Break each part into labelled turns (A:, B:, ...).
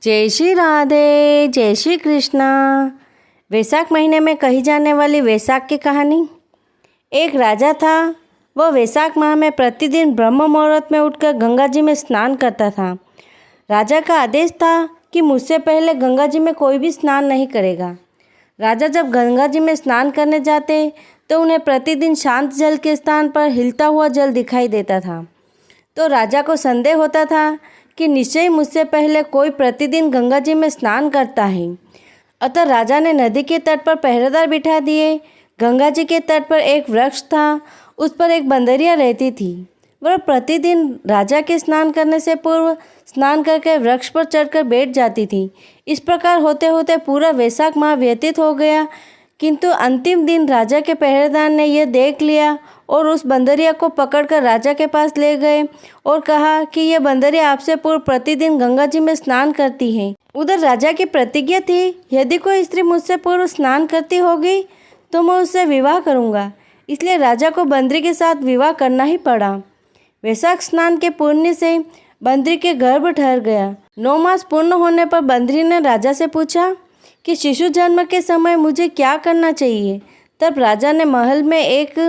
A: जय श्री राधे, जय श्री कृष्णा। वैशाख महीने में कही जाने वाली वैशाख की कहानी। एक राजा था। वह वैशाख माह में प्रतिदिन ब्रह्म मुहूर्त में उठकर गंगा जी में स्नान करता था। राजा का आदेश था कि मुझसे पहले गंगा जी में कोई भी स्नान नहीं करेगा। राजा जब गंगा जी में स्नान करने जाते तो उन्हें प्रतिदिन शांत जल के स्थान पर हिलता हुआ जल दिखाई देता था। तो राजा को संदेह होता था कि निश्चय मुझसे पहले कोई प्रतिदिन गंगा जी में स्नान करता है। अतः राजा ने नदी के तट पर पहरेदार बिठा दिए। गंगा जी के तट पर एक वृक्ष था, उस पर एक बंदरिया रहती थी। वह प्रतिदिन राजा के स्नान करने से पूर्व स्नान करके वृक्ष पर चढ़कर बैठ जाती थी। इस प्रकार होते होते पूरा वैशाख माह व्यतीत हो गया, किंतु अंतिम दिन राजा के पहरेदार ने यह देख लिया और उस बंदरिया को पकड़कर राजा के पास ले गए और कहा कि यह बंदरिया आपसे पूर्व प्रतिदिन गंगा जी में स्नान करती है। उधर राजा की प्रतिज्ञा थी, यदि कोई स्त्री मुझसे पूर्व स्नान करती होगी तो मैं उससे विवाह करूंगा। इसलिए राजा को बंदरी के साथ विवाह करना ही पड़ा। वैशाख स्नान के पुण्य से बंदरी के गर्भ ठहर गया। 9 मास पूर्ण होने पर बंदरी ने राजा से पूछा कि शिशु जन्म के समय मुझे क्या करना चाहिए। तब राजा ने महल में एक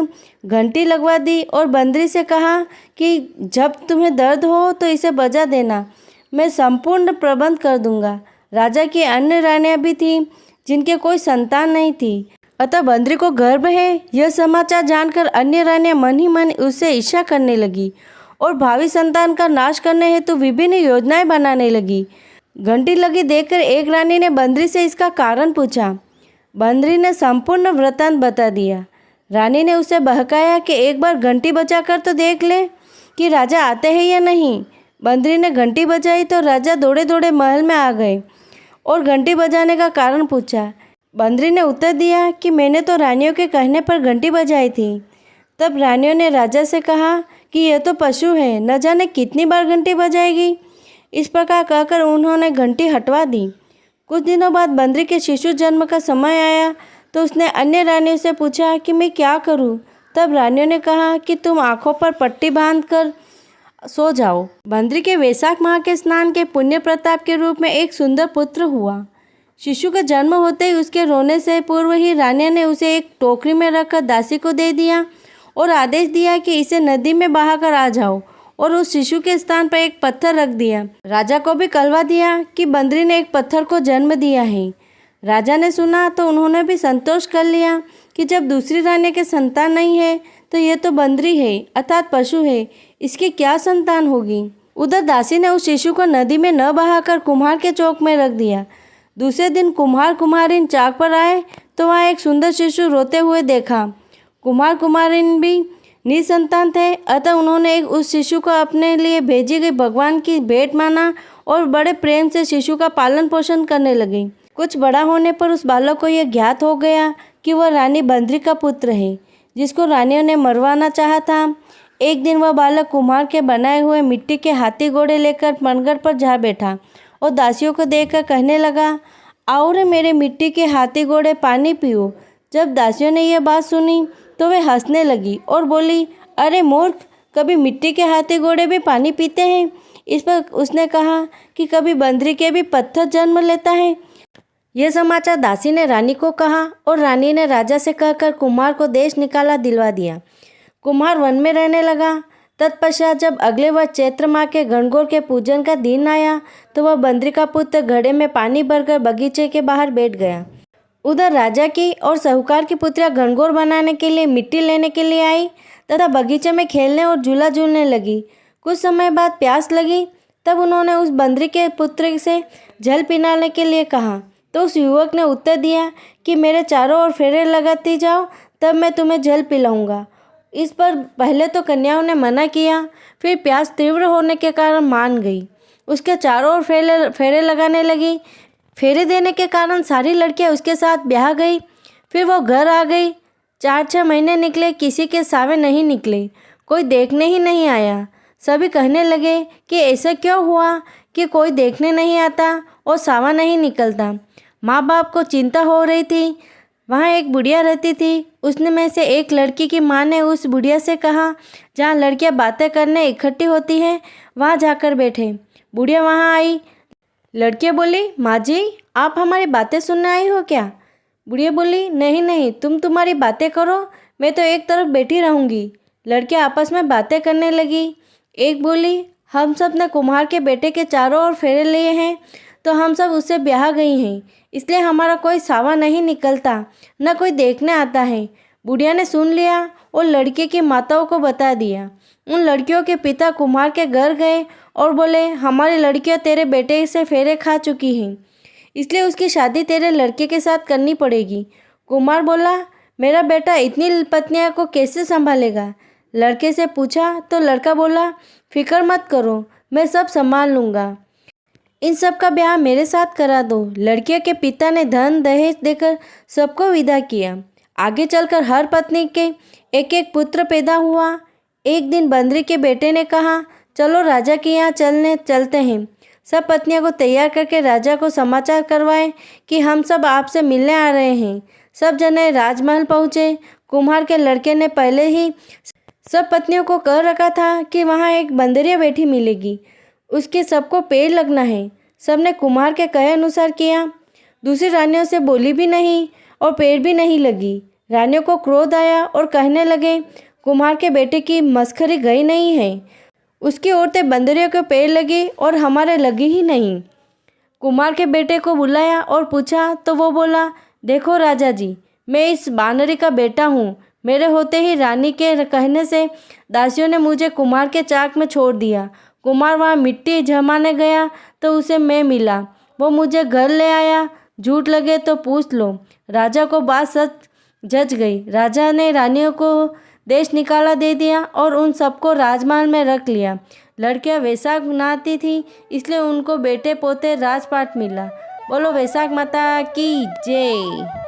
A: घंटी लगवा दी और बंदरी से कहा कि जब तुम्हें दर्द हो तो इसे बजा देना, मैं संपूर्ण प्रबंध कर दूंगा। राजा की अन्य रानियां भी थीं जिनके कोई संतान नहीं थी, अतः बंदरी को गर्भ है यह समाचार जानकर अन्य रानियां मन ही मन उससे ईर्ष्या करने लगी और भावी संतान का नाश करने हेतु विभिन्न योजनाएं बनाने लगी। घंटी लगी देखकर एक रानी ने बंदरी से इसका कारण पूछा। बंदरी ने संपूर्ण वृत्तांत बता दिया। रानी ने उसे बहकाया कि एक बार घंटी बजाकर तो देख ले कि राजा आते हैं या नहीं। बंदरी ने घंटी बजाई तो राजा दौड़े दौड़े महल में आ गए और घंटी बजाने का कारण पूछा। बंदरी ने उत्तर दिया कि मैंने तो रानियों के कहने पर घंटी बजाई थी। तब रानियों ने राजा से कहा कि यह तो पशु है, न जाने कितनी बार घंटी बजाएगी। इस प्रकार कहकर उन्होंने घंटी हटवा दी। कुछ दिनों बाद बंदरी के शिशु जन्म का समय आया तो उसने अन्य रानियों से पूछा कि मैं क्या करूं। तब रानियों ने कहा कि तुम आंखों पर पट्टी बांधकर सो जाओ। बंदरी के वैशाख माह के स्नान के पुण्य प्रताप के रूप में एक सुंदर पुत्र हुआ। शिशु का जन्म होते ही उसके रोने से पूर्व ही रानियों ने उसे एक टोकरी में रखकर दासी को दे दिया और आदेश दिया कि इसे नदी में बहाकर आ जाओ और उस शिशु के स्थान पर एक पत्थर रख दिया। राजा को भी कहलवा दिया कि बंदरी ने एक पत्थर को जन्म दिया है। राजा ने सुना तो उन्होंने भी संतोष कर लिया कि जब दूसरी रानी के संतान नहीं है तो ये तो बंदरी है अर्थात पशु है, इसकी क्या संतान होगी। उधर दासी ने उस शिशु को नदी में न बहाकर कुम्हार के चौक में रख दिया। दूसरे दिन कुम्हार कुम्हारिन चौक पर आए तो वहाँ एक सुंदर शिशु रोते हुए देखा। कुम्हार कुम्हारिन भी निसंतान थे, अतः उन्होंने उस शिशु को अपने लिए भेजी गई भगवान की भेंट माना और बड़े प्रेम से शिशु का पालन पोषण करने लगे। कुछ बड़ा होने पर उस बालक को यह ज्ञात हो गया कि वह रानी बंदरी का पुत्र है, जिसको रानियों ने मरवाना चाहा था। एक दिन वह बालक कुम्हार के बनाए हुए मिट्टी के हाथी घोड़े लेकर मनगढ़ पर जा बैठा और दासियों को देखकर कहने लगा, आओ रे मेरे मिट्टी के हाथी घोड़े, पानी पियो। जब दासियों ने यह बात सुनी तो वे हंसने लगी और बोली, अरे मूर्ख, कभी मिट्टी के हाथी घोड़े भी पानी पीते हैं। इस पर उसने कहा कि कभी बंदरी के भी पत्थर जन्म लेता है। यह समाचार दासी ने रानी को कहा और रानी ने राजा से कहकर कुम्हार को देश निकाला दिलवा दिया। कुम्हार वन में रहने लगा। तत्पश्चात जब अगले वर्ष चैत्र माह के गणगौर के पूजन का दिन आया तो वह बंदरी का पुत्र घड़े में पानी भरकर बगीचे के बाहर बैठ गया। उधर राजा की और साहूकार की पुत्रियां गणगौर बनाने के लिए मिट्टी लेने के लिए आई तथा बगीचे में खेलने और झूला झूलने लगी। कुछ समय बाद प्यास लगी, तब उन्होंने उस बंदरी के पुत्र से जल पिलाने के लिए कहा तो उस युवक ने उत्तर दिया कि मेरे चारों ओर फेरे लगाती जाओ, तब मैं तुम्हें जल पिलाऊंगा। इस पर पहले तो कन्याओं ने मना किया, फिर प्यास तीव्र होने के कारण मान गई। उसके चारों ओर फेरे लगाने लगी। फेरे देने के कारण सारी लड़कियां उसके साथ ब्याह गई। फिर वो घर आ गई। 4-6 महीने निकले, किसी के सावे नहीं निकले, कोई देखने ही नहीं आया। सभी कहने लगे कि ऐसा क्यों हुआ कि कोई देखने नहीं आता और सावा नहीं निकलता। माँ बाप को चिंता हो रही थी। वहाँ एक बुढ़िया रहती थी। उसने में से एक लड़की की माँ ने उस बुढ़िया से कहा, जहाँ लड़कियाँ बातें करने इकट्ठी होती हैं वहाँ जाकर बैठे। बुढ़िया वहाँ आई, लड़कियाँ बोली, माँ जी आप हमारी बातें सुनने आई हो क्या? बुढ़िया बोली, नहीं नहीं, तुम तुम्हारी बातें करो, मैं तो एक तरफ बैठी रहूँगी। लड़कियाँ आपस में बातें करने लगी। एक बोली, हम सब ने कुम्हार के बेटे के चारों ओर फेरे लिए हैं, तो हम सब उससे ब्याह गई हैं, इसलिए हमारा कोई सावा नहीं निकलता, न कोई देखने आता है। बुढ़िया ने सुन लिया और लड़के की माताओं को बता दिया। उन लड़कियों के पिता कुम्हार के घर गए और बोले, हमारी लड़कियां तेरे बेटे से फेरे खा चुकी हैं, इसलिए उसकी शादी तेरे लड़के के साथ करनी पड़ेगी। कुम्हार बोला, मेरा बेटा इतनी पत्नियां को कैसे संभालेगा? लड़के से पूछा तो लड़का बोला, फिक्र मत करो, मैं सब संभाल लूँगा, इन सब का ब्याह मेरे साथ करा दो। लड़कियों के पिता ने धन दहेज देकर सबको विदा किया। आगे चलकर हर पत्नी के एक एक पुत्र पैदा हुआ। एक दिन बंदरी के बेटे ने कहा, चलो राजा के यहाँ चलते हैं। सब पत्नियों को तैयार करके राजा को समाचार करवाए कि हम सब आपसे मिलने आ रहे हैं। सब जने राजमहल पहुँचे। कुम्हार के लड़के ने पहले ही सब पत्नियों को कह रखा था कि वहाँ एक बंदरिया बैठी मिलेगी, उसके सबको पेड़ लगना है। सबने कुम्हार के कहे अनुसार किया। दूसरी रानियों से बोली भी नहीं और पेड़ भी नहीं लगी। रानियों को क्रोध आया और कहने लगे, कुम्हार के बेटे की मस्खरी गई नहीं है, उसकी औरतें बंदरियों के पेड़ लगी और हमारे लगी ही नहीं। कुम्हार के बेटे को बुलाया और पूछा तो वो बोला, देखो राजा जी, मैं इस बानरी का बेटा हूँ। मेरे होते ही रानी के कहने से दासियों ने मुझे कुम्हार के चाक में छोड़ दिया। कुम्हार वहाँ मिट्टी जमाने गया तो उसे मैं मिला, वो मुझे घर ले आया। झूठ लगे तो पूछ लो। राजा को बात सच जच गई। राजा ने रानियों को देश निकाला दे दिया और उन सबको राजमहल में रख लिया। लड़कियां वैशाख मनाती थी, इसलिए उनको बेटे पोते राजपाट मिला। बोलो वैशाख माता की जय।